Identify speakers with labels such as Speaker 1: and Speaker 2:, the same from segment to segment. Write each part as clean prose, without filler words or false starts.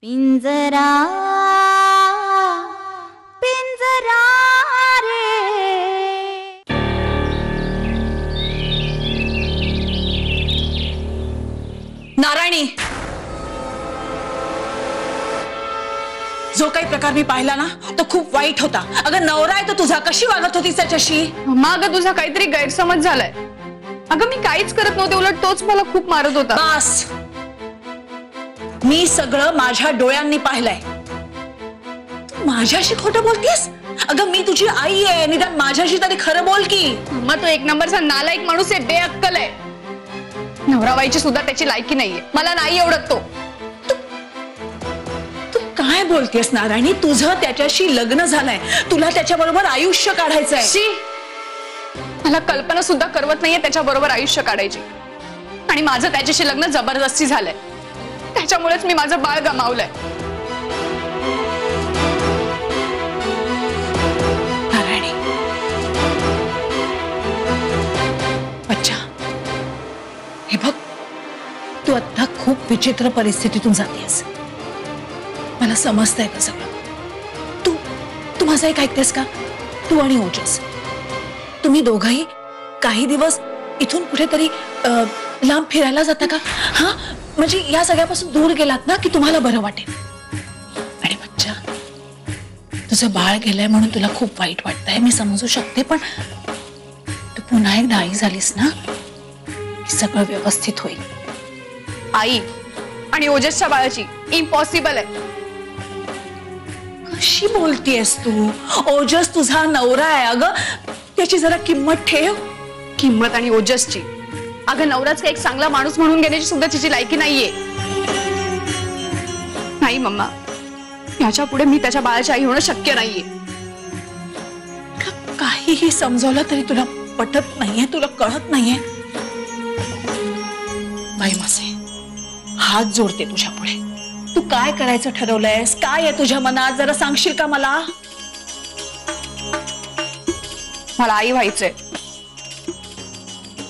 Speaker 1: पिंजरा पिंजरा रे।
Speaker 2: नारायणी, जो काही प्रकार मी पाहिला ना तो खूप वाईट होता। अगं नवरा आहे तो तुझा, कशी वागत होतीस त्याच्याशी?
Speaker 3: मम्मा, अगं तुझा काहीतरी गैरसमज झालाय। अगं मी काहीच करत नव्हते, उलट तोच मला खूप मारत होता।
Speaker 2: बस, मी सगळं माझ्या डोळ्यांनी पाहिलंय। तू माझ्याशी खोटं बोलतेस? अगं मी तुझी आई आहे, निदान माझ्याशी तरी खरं बोल की।
Speaker 3: मम्मा, तो एक नंबरचा नालायक माणूस आहे, बेअक्कल आहे। नवरा बाईची सुद्धा त्याची लायकी नाहीये, मला नाही आवडत तो।
Speaker 2: तू काय बोलतेस नारायणी? तुझं त्याच्याशी लग्न झालंय, तुला त्याच्याबरोबर आयुष्य काढायचंय।
Speaker 3: शी, मला कल्पना सुद्धा करवत नाहीये त्याच्या बरोबर आयुष्य काढायची। आणि माझं त्याच्याशी लग्न जबरदस्ती झालंय, त्याच्यामुळेच मी माझं बाळ गमावलंय।
Speaker 2: नारायणी, अच्छा, हे बघ, तू आता खूप विचित्र परिस्थितीतून जातेस, मला समजतंय का सगळं। तू माझं एक ऐकतेस का? तू आणि ओजस, तुम्ही दोघंही काही दिवस इथून कुठेतरी लांब फिरायला जाता का? हा, म्हणजे या सगळ्यापासून दूर गेलात ना की तुम्हाला बरं वाटेल। आणि बच्चा, तुझं बाळ गेलंय म्हणून तुला खूप वाईट वाटतंय, मी समजू शकते, पण तू पुन्हा एकदा आई झालीस ना की सगळं व्यवस्थित होईल।
Speaker 3: आई आणि ओजसच्या बाळाची इम्पॉसिबल आहे।
Speaker 2: कशी बोलतेस तू? ओजस तुझा नवरा आहे, अगं त्याची जरा किंमत ठेव।
Speaker 3: किंमत आणि ओजसची? अगं नवराच एक चांगला माणूस म्हणून घेण्याची सुद्धा तिची लायकी नाहीये। नाही मम्मा, याच्या पुढे मी त्याच्या बाळाची आई होणं शक्य नाहीये।
Speaker 2: काहीही समजवलं तरी तुला पटत नाहीये, तुला कळत नाहीये। बाई मासे, हात जोडते तुझ्या पुढे, तू काय करायचं ठरवलंयस? काय आहे तुझ्या मनात, जरा सांगशील का मला?
Speaker 3: मला आई व्हायचंय,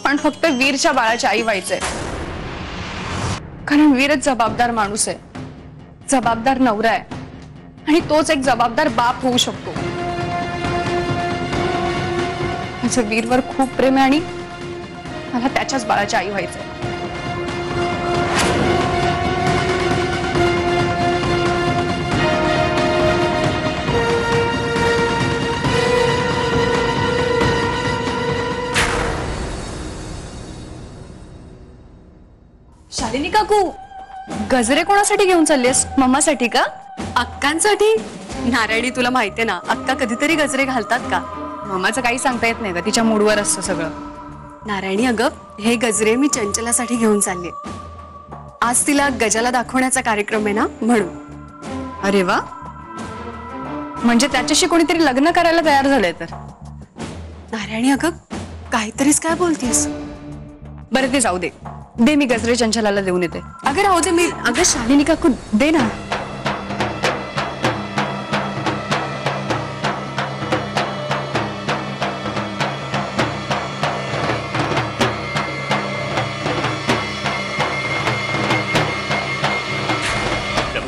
Speaker 3: पण फक्त वीरच्या बाळाची आई व्हायचंय। कारण वीरच जबाबदार माणूस आहे, जबाबदार नवरा आहे, आणि तोच एक जबाबदार बाप होऊ शकतो। माझं वीरवर खूप प्रेम आहे आणि मला त्याच्याच बाळाची आई व्हायचंय। शालिनी काकू, गजरे कोणासाठी घेऊन चाललीस? मम्मासाठी का?
Speaker 4: अक्कांसाठी? नारायणी, तुला माहितीये ना, अक्का कधीतरी गजरे घालतात का?
Speaker 3: मम्माचं काही सांगता येत नाही का, तिच्या मूडवर असतं सगळं।
Speaker 4: नारायणी, अगं हे गजरे मी चंचलासाठी घेऊन चालले। आज तिला गजाला दाखवण्याचा कार्यक्रम आहे ना, म्हणून।
Speaker 3: अरे वा, म्हणजे त्याच्याशी कोणीतरी लग्न करायला तयार झालंय तर?
Speaker 4: नारायणी, अगं काहीतरीच काय बोलतीस?
Speaker 3: बरं ते जाऊ दे, दे मी गजरे चंचलाला देऊन येते।
Speaker 4: अगं राहू दे, मी अगं शालिनी काकू दे ना।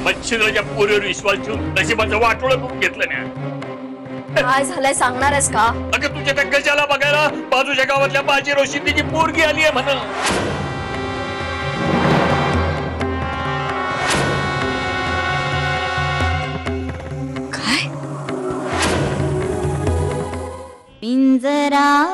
Speaker 5: मच्छिंद्राच्या पोरीवर विश्वास ठेवून नशिबाचं वाटोळं करून घेतलं ना।
Speaker 4: काय झालंय सांगणारच का?
Speaker 5: अगं तुझ्या त्या गजाला बघायला बाजूच्या गावातल्या बाजी रोशिंदीची पोरगी आली आहे म्हणून।
Speaker 1: पिंजरा